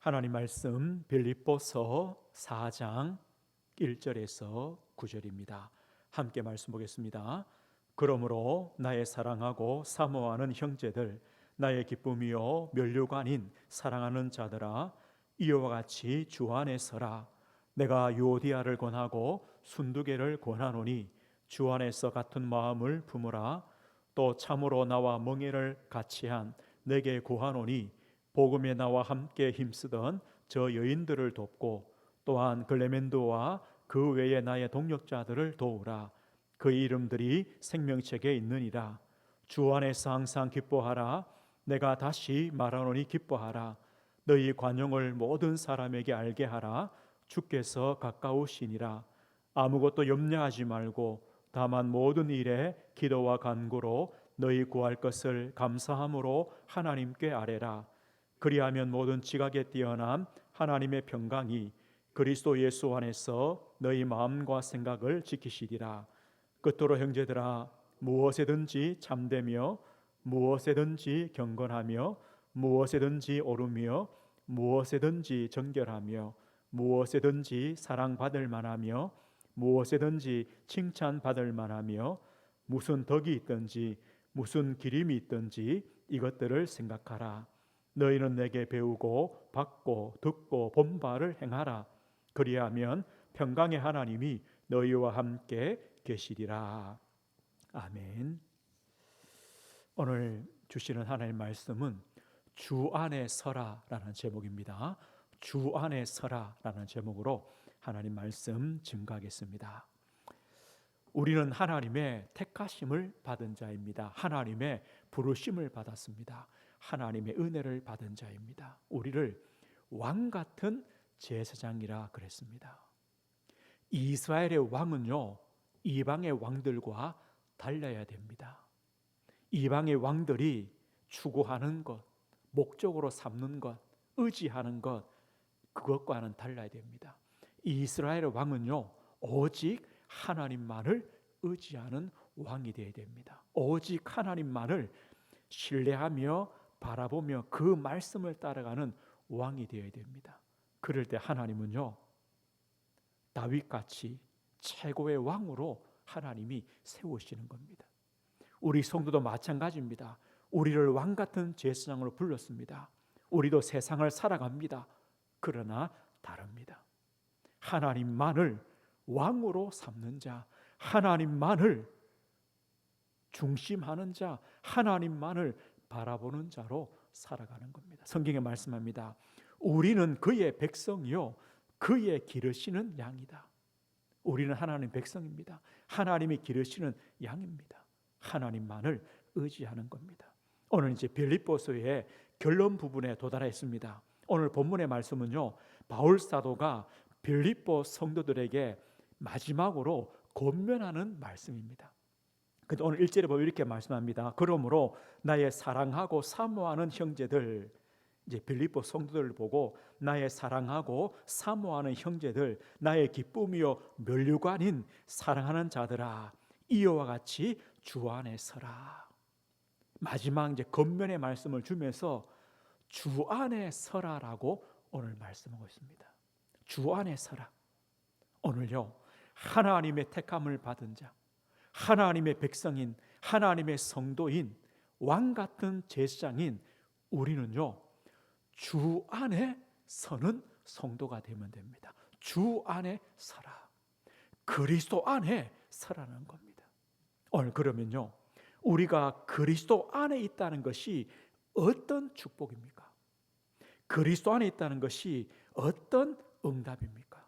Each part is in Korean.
하나님 말씀 빌립보서 4장 1절에서 9절입니다. 함께 말씀 보겠습니다. 그러므로 나의 사랑하고 사모하는 형제들, 나의 기쁨이요 면류가 아닌 사랑하는 자들아, 이와 같이 주 안에 서라. 내가 유오디아를 권하고 순두개를 권하노니 주 안에서 같은 마음을 품으라. 또 참으로 나와 멍에를 같이한 내게 구하노니 복음에 나와 함께 힘쓰던 저 여인들을 돕고 또한 글레멘도와 그 외에 나의 동역자들을 도우라. 그 이름들이 생명책에 있느니라. 주 안에서 항상 기뻐하라. 내가 다시 말하노니 기뻐하라. 너희 관용을 모든 사람에게 알게 하라. 주께서 가까우시니라. 아무것도 염려하지 말고 다만 모든 일에 기도와 간구로 너희 구할 것을 감사함으로 하나님께 아뢰라. 그리하면 모든 지각에 뛰어난 하나님의 평강이 그리스도 예수 안에서 너희 마음과 생각을 지키시리라. 끝으로 형제들아, 무엇에든지 참되며 무엇에든지 경건하며 무엇에든지 옳으며 무엇에든지 정결하며 무엇에든지 사랑받을 만하며 무엇에든지 칭찬받을 만하며 무슨 덕이 있든지 무슨 기림이 있든지 이것들을 생각하라. 너희는 내게 배우고 받고 듣고 본 바를 행하라. 그리하면 평강의 하나님이 너희와 함께 계시리라. 아멘. 오늘 주시는 하나님의 말씀은 주 안에 서라라는 제목입니다. 주 안에 서라라는 제목으로 하나님 말씀 증거하겠습니다. 우리는 하나님의 택하심을 받은 자입니다. 하나님의 부르심을 받았습니다. 하나님의 은혜를 받은 자입니다. 우리를 왕 같은 제사장이라 그랬습니다. 이스라엘의 왕은요, 이방의 왕들과 달라야 됩니다. 이방의 왕들이 추구하는 것, 목적으로 삼는 것, 의지하는 것, 그것과는 달라야 됩니다. 이스라엘의 왕은요, 오직 하나님만을 의지하는 왕이 되어야 됩니다. 오직 하나님만을 신뢰하며 바라보며 그 말씀을 따라가는 왕이 되어야 됩니다. 그럴 때 하나님은요, 다윗같이 최고의 왕으로 하나님이 세우시는 겁니다. 우리 성도도 마찬가지입니다. 우리를 왕 같은 제사장으로 불렀습니다. 우리도 세상을 살아갑니다. 그러나 다릅니다. 하나님만을 왕으로 삼는 자, 하나님만을 중심하는 자, 하나님만을 바라보는 자로 살아가는 겁니다. 성경에 말씀합니다. 우리는 그의 백성이요 그의 기르시는 양이다. 우리는 하나님 백성입니다. 하나님이 기르시는 양입니다. 하나님만을 의지하는 겁니다. 오늘 이제 빌립보서의 결론 부분에 도달했습니다. 오늘 본문의 말씀은요, 바울 사도가 빌립보 성도들에게 마지막으로 권면하는 말씀입니다. 근데 오늘 1절에 보면 이렇게 말씀합니다. 그러므로 나의 사랑하고 사모하는 형제들, 이제 빌립보 성도들을 보고 나의 사랑하고 사모하는 형제들, 나의 기쁨이요 면류가 아닌 사랑하는 자들아, 이와 같이 주 안에 서라. 마지막 이제 권면의 말씀을 주면서 주 안에 서라라고 오늘 말씀하고 있습니다. 주 안에 서라. 오늘요, 하나님의 택함을 받은 자, 하나님의 백성인, 하나님의 성도인, 왕 같은 제사장인 우리는요, 주 안에 서는 성도가 되면 됩니다. 주 안에 서라. 그리스도 안에 서라는 겁니다. 오늘 그러면요, 우리가 그리스도 안에 있다는 것이 어떤 축복입니까? 그리스도 안에 있다는 것이 어떤 응답입니까?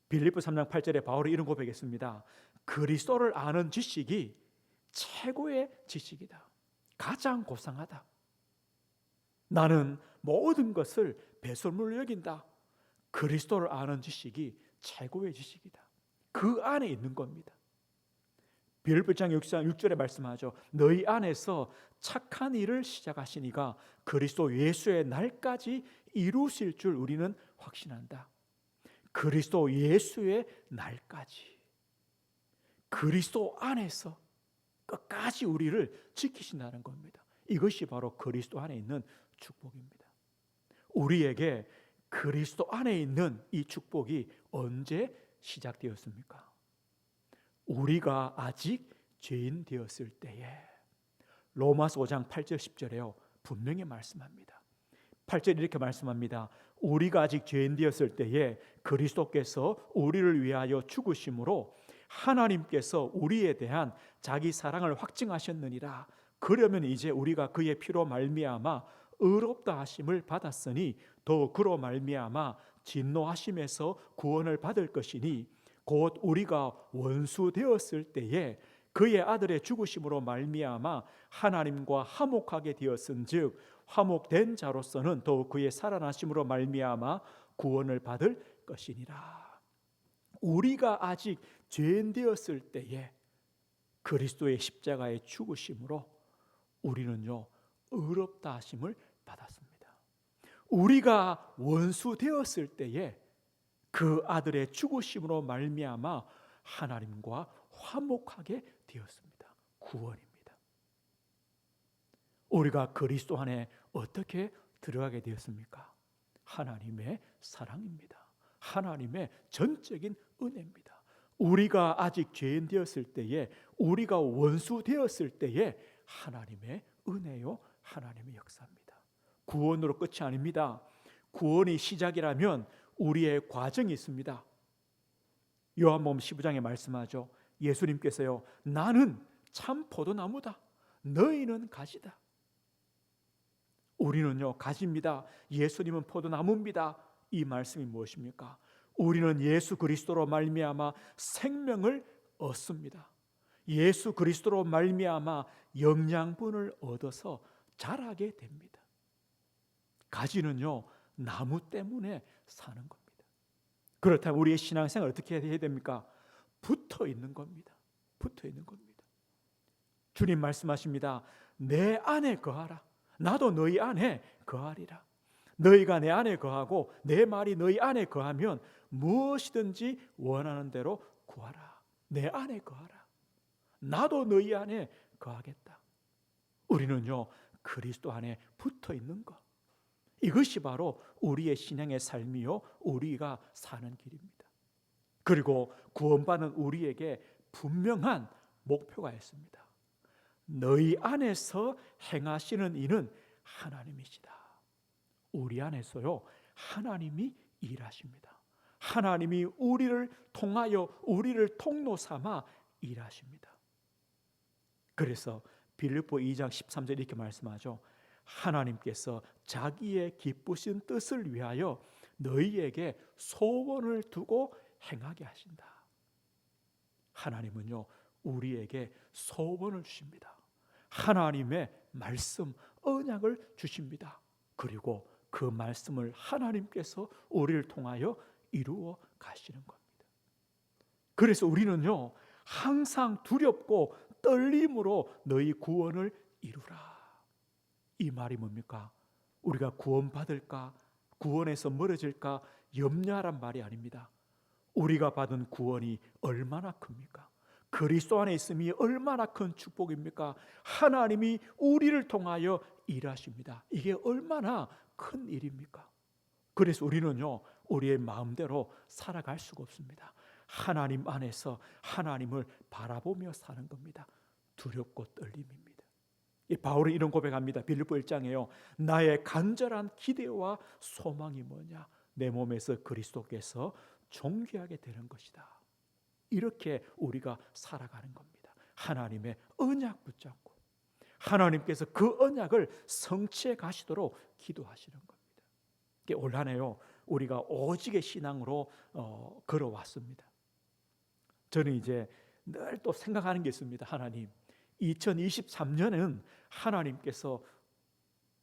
빌립보 3장 8절에 바울이 이런 고백했습니다. 그리스도를 아는 지식이 최고의 지식이다. 가장 고상하다. 나는 모든 것을 배설물로 여긴다. 그리스도를 아는 지식이 최고의 지식이다. 그 안에 있는 겁니다. 빌립보 1장 6절에 말씀하죠. 너희 안에서 착한 일을 시작하시니가 그리스도 예수의 날까지 이루실 줄 우리는 확신한다. 그리스도 예수의 날까지, 그리스도 안에서 끝까지 우리를 지키신다는 겁니다. 이것이 바로 그리스도 안에 있는 축복입니다. 우리에게 그리스도 안에 있는 이 축복이 언제 시작되었습니까? 우리가 아직 죄인 되었을 때에. 로마서 5장 8절 10절에요 분명히 말씀합니다. 8절 이렇게 말씀합니다. 우리가 아직 죄인 되었을 때에 그리스도께서 우리를 위하여 죽으심으로 하나님께서 우리에 대한 자기 사랑을 확증하셨느니라. 그러면 이제 우리가 그의 피로 말미암아 의롭다 하심을 받았으니 더 그로 말미암아 진노하심에서 구원을 받을 것이니 곧 우리가 원수 되었을 때에 그의 아들의 죽으심으로 말미암아 하나님과 화목하게 되었은즉 화목된 자로서는 더욱 그의 살아나심으로 말미암아 구원을 받을 것이니라. 우리가 아직 죄인 되었을 때에 그리스도의 십자가의 죽으심으로 우리는요 의롭다 하심을 받았습니다. 우리가 원수 되었을 때에 그 아들의 죽으심으로 말미암아 하나님과 화목하게 되었습니다. 구원입니다. 우리가 그리스도 안에 어떻게 들어가게 되었습니까? 하나님의 사랑입니다. 하나님의 전적인 은혜입니다. 우리가 아직 죄인 되었을 때에, 우리가 원수 되었을 때에 하나님의 은혜요, 하나님의 역사입니다. 구원으로 끝이 아닙니다. 구원이 시작이라면 우리의 과정이 있습니다. 요한복음 15장에 말씀하죠. 예수님께서요, 나는 참 포도나무다, 너희는 가지다. 우리는요 가지입니다. 예수님은 포도나무입니다. 이 말씀이 무엇입니까? 우리는 예수 그리스도로 말미암아 생명을 얻습니다. 예수 그리스도로 말미암아 영양분을 얻어서 자라게 됩니다. 가지는요 나무 때문에 사는 겁니다. 그렇다면 우리의 신앙생활 어떻게 해야 됩니까? 붙어 있는 겁니다. 붙어 있는 겁니다. 주님 말씀하십니다. 내 안에 거하라. 나도 너희 안에 거하리라. 너희가 내 안에 거하고 내 말이 너희 안에 거하면 무엇이든지 원하는 대로 구하라. 내 안에 거하라. 나도 너희 안에 거하겠다. 우리는요 그리스도 안에 붙어 있는 것, 이것이 바로 우리의 신앙의 삶이요 우리가 사는 길입니다. 그리고 구원받은 우리에게 분명한 목표가 있습니다. 너희 안에서 행하시는 이는 하나님이시다. 우리 안에서요 하나님이 일하십니다. 하나님이 우리를 통하여 우리를 통로 삼아 일하십니다. 그래서 빌립보 2장 13절 이렇게 말씀하죠. 하나님께서 자기의 기쁘신 뜻을 위하여 너희에게 소원을 두고 행하게 하신다. 하나님은요 우리에게 소원을 주십니다. 하나님의 말씀, 언약을 주십니다. 그리고 그 말씀을 하나님께서 우리를 통하여 이루어 가시는 겁니다. 그래서 우리는요 항상 두렵고 떨림으로 너희 구원을 이루라. 이 말이 뭡니까? 우리가 구원받을까, 구원에서 멀어질까 염려하란 말이 아닙니다. 우리가 받은 구원이 얼마나 큽니까? 그리스도 안에 있음이 얼마나 큰 축복입니까? 하나님이 우리를 통하여 일하십니다. 이게 얼마나 큰 일입니까? 그래서 우리는요 우리의 마음대로 살아갈 수가 없습니다. 하나님 안에서 하나님을 바라보며 사는 겁니다. 두렵고 떨림입니다. 바울은 이런 고백합니다. 빌립보 1장에요. 나의 간절한 기대와 소망이 뭐냐? 내 몸에서 그리스도께서 존귀하게 되는 것이다. 이렇게 우리가 살아가는 겁니다. 하나님의 언약 붙잡고 하나님께서 그 언약을 성취해 가시도록 기도하시는 겁니다. 올 한해요 우리가 오직의 신앙으로 걸어왔습니다. 저는 이제 늘 또 생각하는 게 있습니다. 하나님, 2023년은 하나님께서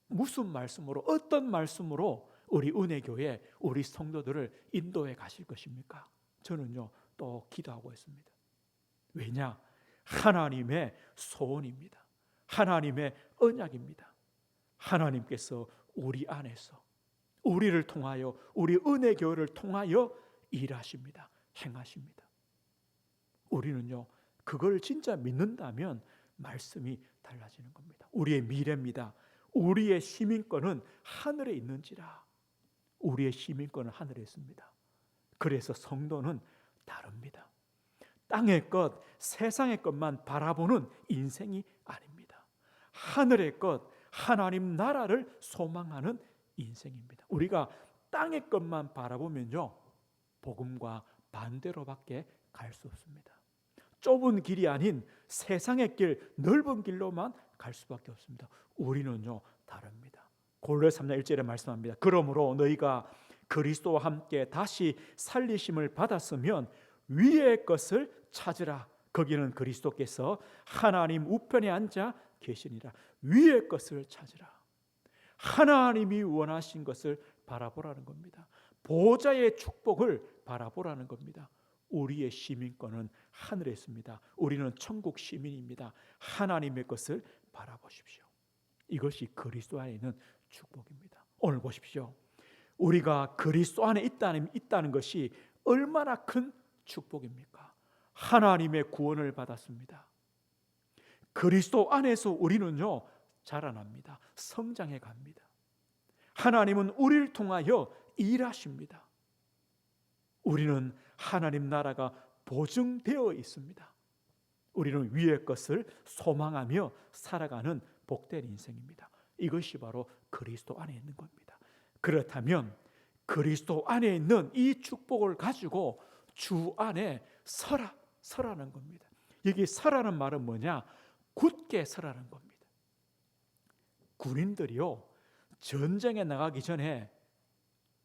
무슨 말씀으로, 어떤 말씀으로 우리 은혜교회, 우리 성도들을 인도해 가실 것입니까? 저는요 또 기도하고 있습니다. 왜냐? 하나님의 소원입니다. 하나님의 언약입니다. 하나님께서 우리 안에서 우리를 통하여, 우리 은혜교회를 통하여 일하십니다. 행하십니다. 우리는요 그걸 진짜 믿는다면 말씀이 달라지는 겁니다. 우리의 미래입니다. 우리의 시민권은 하늘에 있는지라. 우리의 시민권은 하늘에 있습니다. 그래서 성도는 다릅니다. 땅의 것, 세상의 것만 바라보는 인생이 아닙니다. 하늘의 것, 하나님 나라를 소망하는 인생입니다. 우리가 땅의 것만 바라보면요, 복음과 반대로밖에 갈 수 없습니다. 좁은 길이 아닌 세상의 길, 넓은 길로만 갈 수밖에 없습니다. 우리는요, 다릅니다. 골로새 3장 1절에 말씀합니다. 그러므로 너희가 그리스도와 함께 다시 살리심을 받았으면 위의 것을 찾으라. 거기는 그리스도께서 하나님 우편에 앉아 계시니라. 위의 것을 찾으라. 하나님이 원하신 것을 바라보라는 겁니다. 보좌의 축복을 바라보라는 겁니다. 우리의 시민권은 하늘에 있습니다. 우리는 천국 시민입니다. 하나님의 것을 바라보십시오. 이것이 그리스도 안에 있는 축복입니다. 오늘 보십시오. 우리가 그리스도 안에 있다는 것이 얼마나 큰 축복입니까? 하나님의 구원을 받았습니다. 그리스도 안에서 우리는요, 자라납니다. 성장해 갑니다. 하나님은 우리를 통하여 일하십니다. 우리는 하나님 나라가 보증되어 있습니다. 우리는 위의 것을 소망하며 살아가는 복된 인생입니다. 이것이 바로 그리스도 안에 있는 겁니다. 그렇다면 그리스도 안에 있는 이 축복을 가지고 주 안에 서라는 겁니다. 여기 서라는 말은 뭐냐? 굳게 서라는 겁니다. 군인들이요, 전쟁에 나가기 전에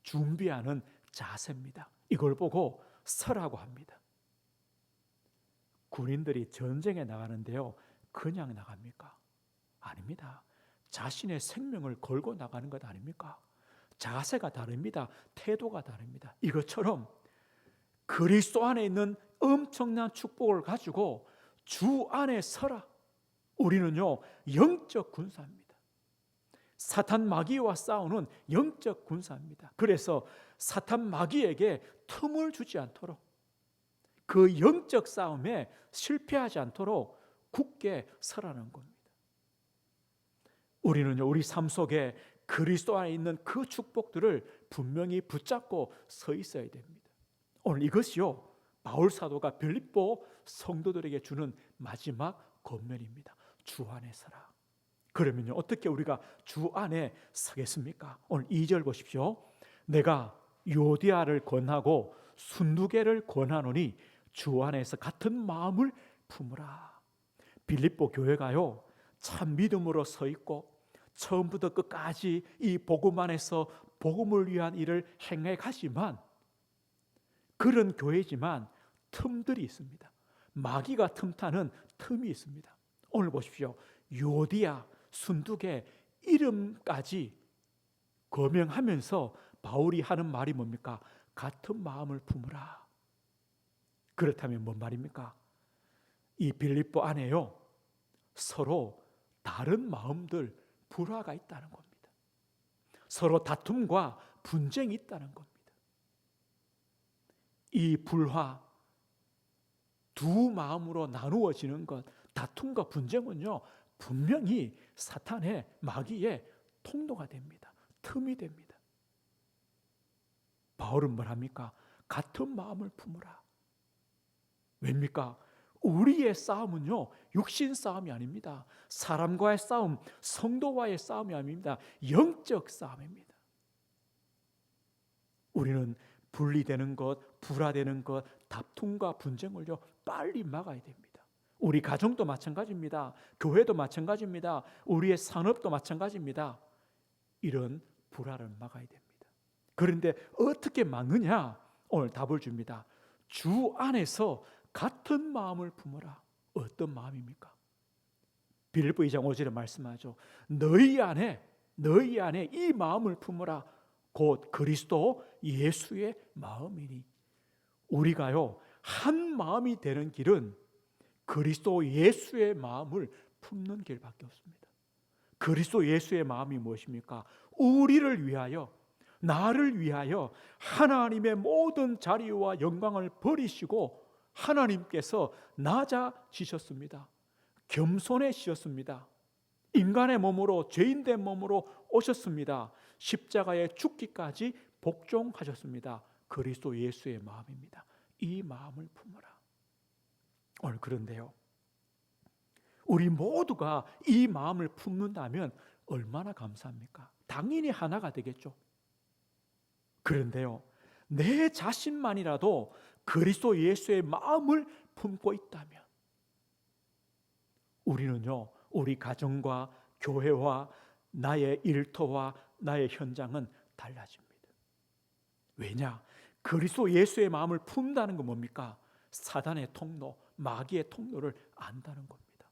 준비하는 자세입니다. 이걸 보고 서라고 합니다. 군인들이 전쟁에 나가는데요, 그냥 나갑니까? 아닙니다. 자신의 생명을 걸고 나가는 것 아닙니까? 자세가 다릅니다. 태도가 다릅니다. 이것처럼 그리스도 안에 있는 엄청난 축복을 가지고 주 안에 서라. 우리는요, 영적 군사입니다. 사탄 마귀와 싸우는 영적 군사입니다. 그래서 사탄 마귀에게 틈을 주지 않도록, 그 영적 싸움에 실패하지 않도록 굳게 서라는 겁니다. 우리는요, 우리 삶 속에 그리스도 안에 있는 그 축복들을 분명히 붙잡고 서 있어야 됩니다. 오늘 이것이요, 바울 사도가 빌립보 성도들에게 주는 마지막 권면입니다. 주 안에 서라. 그러면요, 어떻게 우리가 주 안에 서겠습니까? 오늘 2절 보십시오. 내가 요디아를 권하고 순두개를 권하노니 주 안에서 같은 마음을 품으라. 빌립보 교회가요, 참 믿음으로 서 있고 처음부터 끝까지 이 복음 안에서 복음을 위한 일을 행해 가지만, 그런 교회지만 틈들이 있습니다. 마귀가 틈타는 틈이 있습니다. 오늘 보십시오. 요디아, 순두개 이름까지 거명하면서 바울이 하는 말이 뭡니까? 같은 마음을 품으라. 그렇다면 뭔 말입니까? 이 빌립보 안에요, 서로 다른 마음들, 불화가 있다는 겁니다. 서로 다툼과 분쟁이 있다는 겁니다. 이 불화, 두 마음으로 나누어지는 것, 다툼과 분쟁은요, 분명히 사탄의, 마귀의 통로가 됩니다. 틈이 됩니다. 바울은 뭘 합니까? 같은 마음을 품으라. 왜입니까? 우리의 싸움은요, 육신 싸움이 아닙니다. 사람과의 싸움, 성도와의 싸움이 아닙니다. 영적 싸움입니다. 우리는 분리되는 것, 불화되는 것, 다툼과 분쟁을요, 빨리 막아야 됩니다. 우리 가정도 마찬가지입니다. 교회도 마찬가지입니다. 우리의 산업도 마찬가지입니다. 이런 불화를 막아야 됩니다. 그런데 어떻게 막느냐? 오늘 답을 줍니다. 주 안에서 같은 마음을 품어라. 어떤 마음입니까? 빌립보 2장 5절에 말씀하죠. 너희 안에 이 마음을 품어라. 곧 그리스도 예수의 마음이니. 우리가요, 한 마음이 되는 길은 그리스도 예수의 마음을 품는 길밖에 없습니다. 그리스도 예수의 마음이 무엇입니까? 우리를 위하여, 나를 위하여 하나님의 모든 자리와 영광을 버리시고 하나님께서 낮아지셨습니다. 겸손해지셨습니다. 인간의 몸으로, 죄인된 몸으로 오셨습니다. 십자가에 죽기까지 복종하셨습니다. 그리스도 예수의 마음입니다. 이 마음을 품으라. 오늘 그런데요, 우리 모두가 이 마음을 품는다면 얼마나 감사합니까? 당연히 하나가 되겠죠. 그런데요, 내 자신만이라도 그리스도 예수의 마음을 품고 있다면 우리는요, 우리 가정과 교회와 나의 일터와 나의 현장은 달라집니다. 왜냐? 그리스도 예수의 마음을 품다는 건 뭡니까? 사단의 통로, 마귀의 통로를 안다는 겁니다.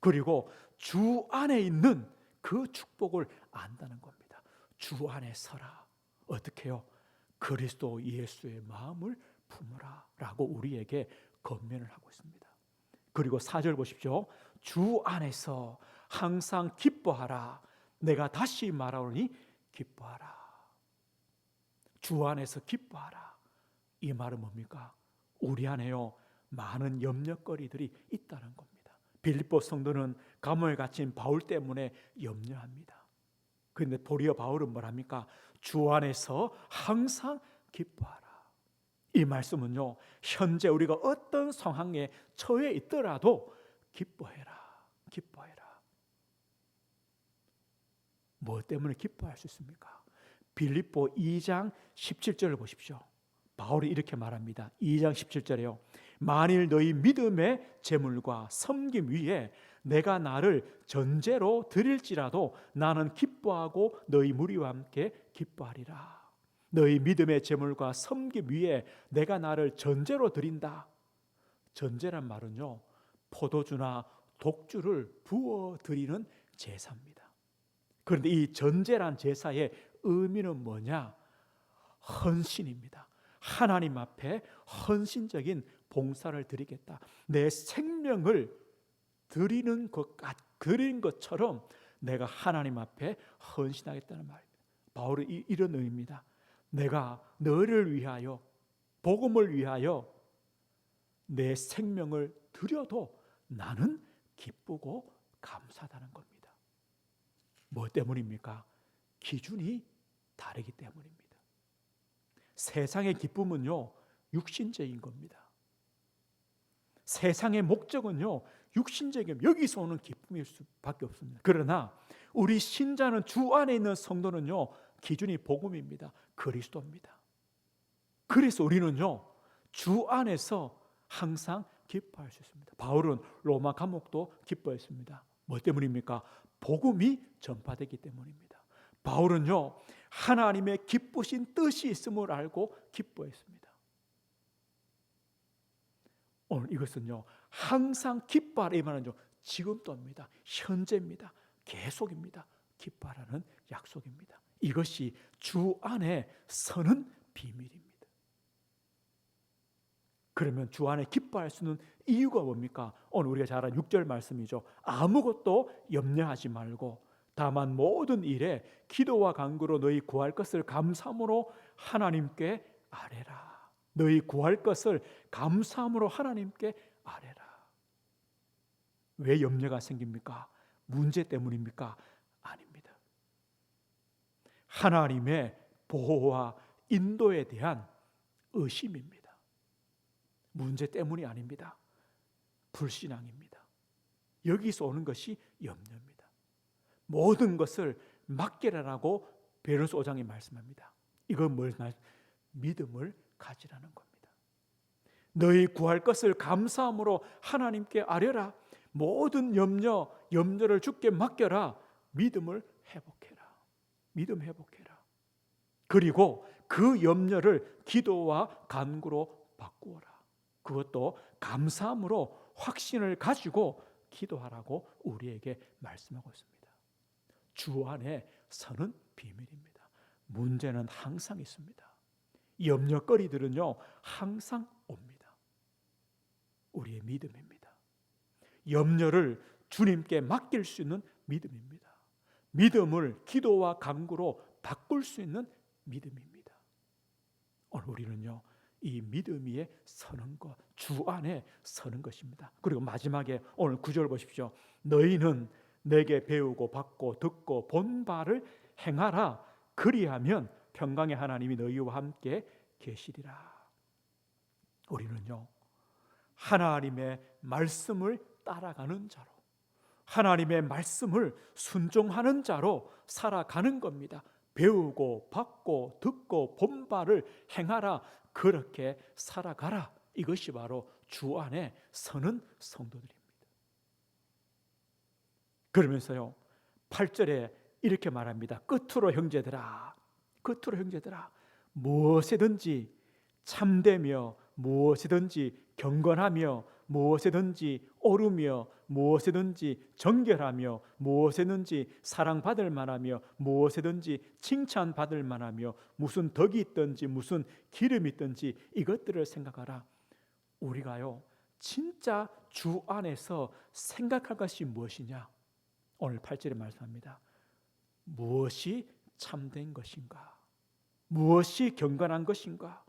그리고 주 안에 있는 그 축복을 안다는 겁니다. 주 안에 서라. 어떻게 해요? 그리스도 예수의 마음을 품으라 라고 우리에게 권면을 하고 있습니다. 그리고 4절 보십시오. 주 안에서 항상 기뻐하라. 내가 다시 말하오니 기뻐하라. 주 안에서 기뻐하라. 이 말은 뭡니까? 우리 안에요, 많은 염려거리들이 있다는 겁니다. 빌립보 성도는 감옥에 갇힌 바울 때문에 염려합니다. 그런데 도리어 바울은 뭐랍니까? 주 안에서 항상 기뻐하라. 이 말씀은요, 현재 우리가 어떤 상황에 처해 있더라도 기뻐해라. 기뻐해라. 무엇 때문에 기뻐할 수 있습니까? 빌립보 2장 17절을 보십시오. 바울이 이렇게 말합니다. 2장 17절에요. 만일 너희 믿음의 재물과 섬김 위에 내가 나를 전제로 드릴지라도 나는 기뻐하고 너희 무리와 함께 기뻐하리라. 너희 믿음의 재물과 섬김 위에 내가 나를 전제로 드린다. 전제란 말은요, 포도주나 독주를 부어 드리는 제사입니다. 그런데 이 전제란 제사의 의미는 뭐냐? 헌신입니다. 하나님 앞에 헌신적인 봉사를 드리겠다. 내 생명을 드리는 것처럼 내가 하나님 앞에 헌신하겠다는 말입니다. 바울은 이런 의미입니다. 내가 너를 위하여, 복음을 위하여 내 생명을 드려도 나는 기쁘고 감사하다는 겁니다. 뭐 때문입니까? 기준이 다르기 때문입니다. 세상의 기쁨은요, 육신적인 겁니다. 세상의 목적은요, 육신적인, 여기서 오는 기쁨일 수밖에 없습니다. 그러나 우리 신자는 주 안에 있는 성도는요, 기준이 복음입니다. 그리스도입니다. 그래서 우리는요, 주 안에서 항상 기뻐할 수 있습니다. 바울은 로마 감옥도 기뻐했습니다. 뭐 때문입니까? 복음이 전파되기 때문입니다. 바울은요, 하나님의 기쁘신 뜻이 있음을 알고 기뻐했습니다. 오늘 이것은요, 항상 기뻐하라 이 말은요, 지금도입니다. 현재입니다. 계속입니다. 기뻐하라는 약속입니다. 이것이 주 안에 서는 비밀입니다. 그러면 주 안에 기뻐할 수 있는 이유가 뭡니까? 오늘 우리가 잘 아는 6절 말씀이죠. 아무것도 염려하지 말고 다만 모든 일에 기도와 간구로 너희 구할 것을 감사함으로 하나님께 아뢰라. 너희 구할 것을 감사함으로 하나님께 아뢰라. 왜 염려가 생깁니까? 문제 때문입니까? 아닙니다. 하나님의 보호와 인도에 대한 의심입니다. 문제 때문이 아닙니다. 불신앙입니다. 여기서 오는 것이 염려입니다. 모든 것을 맡기라라고 베드로서 5장에 말씀합니다. 이건 뭘 믿음을 가지라는 겁니다. 너희 구할 것을 감사함으로 하나님께 아뢰라. 모든 염려를 주께 맡겨라. 믿음을 회복해라. 믿음 회복해라. 그리고 그 염려를 기도와 간구로 바꾸어라. 그것도 감사함으로 확신을 가지고 기도하라고 우리에게 말씀하고 있습니다. 주 안에 서는 비밀입니다. 문제는 항상 있습니다. 염려거리들은요, 항상 옵니다. 우리의 믿음입니다. 염려를 주님께 맡길 수 있는 믿음입니다. 믿음을 기도와 간구로 바꿀 수 있는 믿음입니다. 오늘 우리는요, 이 믿음 위에 서는 것, 주 안에 서는 것입니다. 그리고 마지막에 오늘 9절 보십시오. 너희는 내게 배우고 받고 듣고 본 바를 행하라. 그리하면 평강의 하나님이 너희와 함께 계시리라. 우리는요, 하나님의 말씀을 따라가는 자로, 하나님의 말씀을 순종하는 자로 살아가는 겁니다. 배우고 받고 듣고 본 바를 행하라, 그렇게 살아가라. 이것이 바로 주 안에 서는 성도들입니다. 그러면서요, 8절에 이렇게 말합니다. 끝으로 형제들아, 무엇이든지 참되며, 무엇이든지 경건하며, 무엇이든지 옳으며, 무엇이든지 정결하며, 무엇이든지 사랑받을 만하며, 무엇이든지 칭찬받을 만하며, 무슨 덕이 있든지 무슨 기름이 있든지 이것들을 생각하라. 우리가요, 진짜 주 안에서 생각할 것이 무엇이냐? 오늘 8절에 말씀합니다. 무엇이 참된 것인가? 무엇이 경건한 것인가?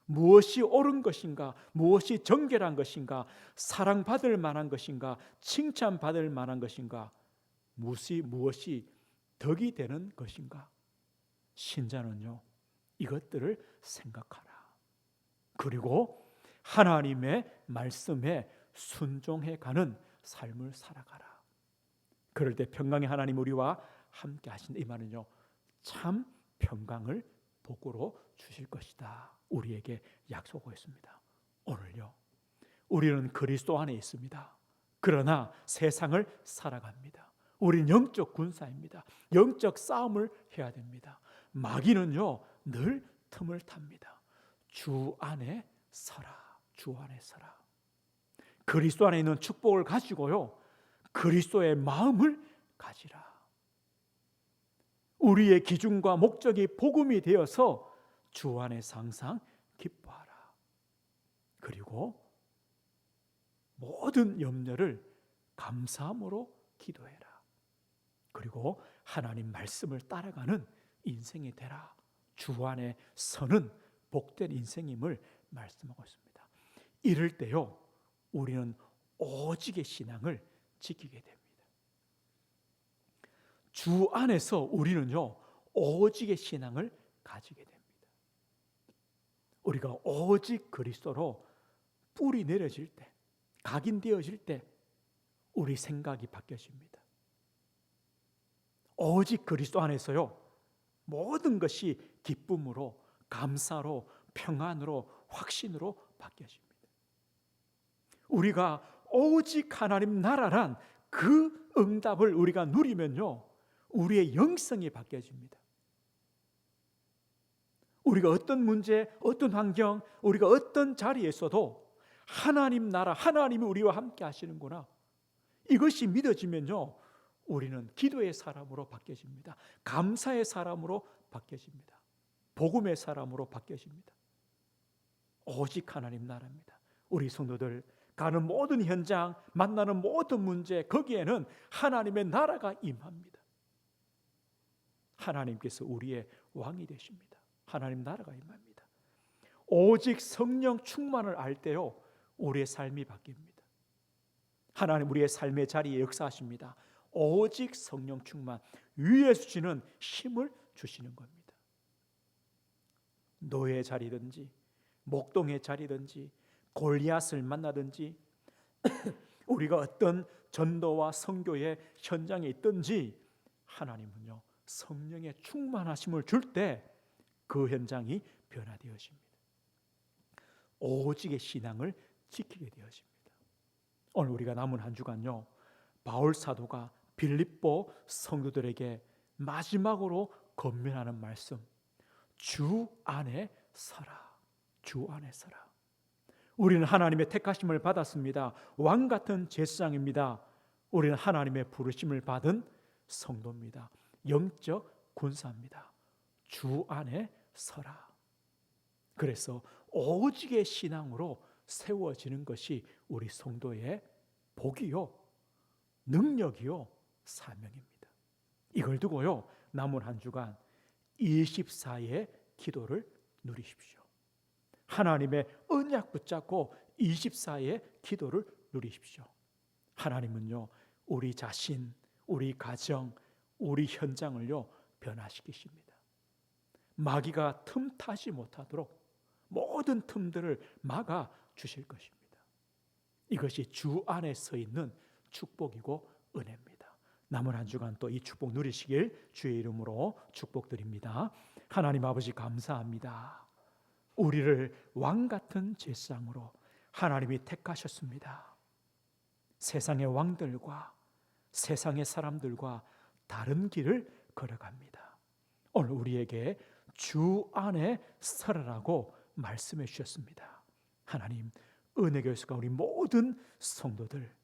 무엇이 옳은 것인가? 무엇이 정결한 것인가? 사랑받을 만한 것인가? 칭찬받을 만한 것인가? 무엇이 덕이 되는 것인가? 신자는요, 이것들을 생각하라. 그리고 하나님의 말씀에 순종해가는 삶을 살아가라. 그럴 때 평강의 하나님 우리와 함께 하신다. 이 말은요, 참 평강을 복으로 주실 것이다. 우리에게 약속하고 있습니다. 오늘요, 우리는 그리스도 안에 있습니다. 그러나 세상을 살아갑니다. 우리는 영적 군사입니다. 영적 싸움을 해야 됩니다. 마귀는요, 늘 틈을 탑니다. 주 안에 서라. 주 안에 서라. 그리스도 안에 있는 축복을 가지고요, 그리스도의 마음을 가지라. 우리의 기준과 목적이 복음이 되어서 주 안에서 항상 기뻐하라. 그리고 모든 염려를 감사함으로 기도해라. 그리고 하나님 말씀을 따라가는 인생이 되라. 주 안에 서는 복된 인생임을 말씀하고 있습니다. 이럴 때요, 우리는 오직의 신앙을 지키게 됩니다. 주 안에서 우리는요, 오직의 신앙을 가지게 됩니다. 우리가 오직 그리스도로 뿌리 내려질 때, 각인되어질 때 우리 생각이 바뀌어집니다. 오직 그리스도 안에서요, 모든 것이 기쁨으로, 감사로, 평안으로, 확신으로 바뀌어집니다. 우리가 오직 하나님 나라란 그 응답을 우리가 누리면요, 우리의 영성이 바뀌어집니다. 우리가 어떤 문제, 어떤 환경, 우리가 어떤 자리에 있어도 하나님 나라, 하나님이 우리와 함께 하시는구나, 이것이 믿어지면요, 우리는 기도의 사람으로 바뀌어집니다. 감사의 사람으로 바뀌어집니다. 복음의 사람으로 바뀌어집니다. 오직 하나님 나라입니다. 우리 성도들 가는 모든 현장, 만나는 모든 문제, 거기에는 하나님의 나라가 임합니다. 하나님께서 우리의 왕이 되십니다. 하나님 나라가 임합니다. 오직 성령 충만을 알 때요, 우리의 삶이 바뀝니다. 하나님 우리의 삶의 자리에 역사하십니다. 오직 성령 충만, 위에서 주시는 힘을 주시는 겁니다. 노예의 자리든지 목동의 자리든지 골리앗을 만나든지 우리가 어떤 전도와 선교의 현장에 있든지 하나님은요, 성령의 충만하심을 줄 때 그 현장이 변화되어집니다. 오직의 신앙을 지키게 되어집니다. 오늘 우리가 남은 한 주간요, 바울 사도가 빌립보 성도들에게 마지막으로 권면하는 말씀, 주 안에 서라. 주 안에 서라. 우리는 하나님의 택하심을 받았습니다. 왕 같은 제사장입니다. 우리는 하나님의 부르심을 받은 성도입니다. 영적 군사입니다. 주 안에 서라. 그래서 오직의 신앙으로 세워지는 것이 우리 성도의 복이요, 능력이요, 사명입니다. 이걸 두고요, 남은 한 주간 24의 기도를 누리십시오. 하나님의 언약 붙잡고 24의 기도를 누리십시오. 하나님은요, 우리 자신, 우리 가정, 우리 현장을요, 변화시키십니다. 마귀가 틈타지 못하도록 모든 틈들을 막아 주실 것입니다. 이것이 주 안에 서 있는 축복이고 은혜입니다. 남은 한 주간 또 이 축복 누리시길 주의 이름으로 축복드립니다. 하나님 아버지 감사합니다. 우리를 왕 같은 제사장으로 하나님이 택하셨습니다. 세상의 왕들과 세상의 사람들과 다른 길을 걸어갑니다. 오늘 우리에게 주 안에 서라라고 말씀해 주셨습니다. 하나님, 은혜교회가 우리 모든 성도들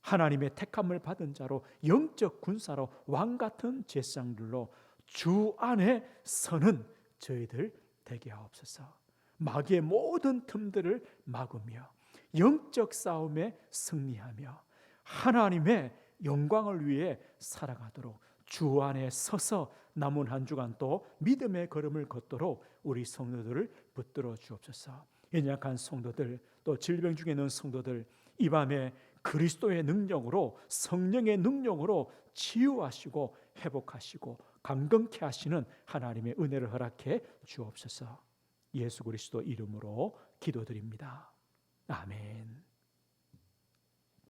하나님의 택함을 받은 자로 영적 군사로 왕 같은 제사장들로 주 안에 서는 저희들 되게 하옵소서. 마귀의 모든 틈들을 막으며 영적 싸움에 승리하며 하나님의 영광을 위해 살아가도록 주 안에 서서 남은 한 주간 또 믿음의 걸음을 걷도록 우리 성도들을 붙들어 주옵소서. 연약한 성도들, 또 질병 중에 있는 성도들, 이 밤에 그리스도의 능력으로, 성령의 능력으로 치유하시고 회복하시고 강건케 하시는 하나님의 은혜를 허락해 주옵소서. 예수 그리스도 이름으로 기도드립니다. 아멘.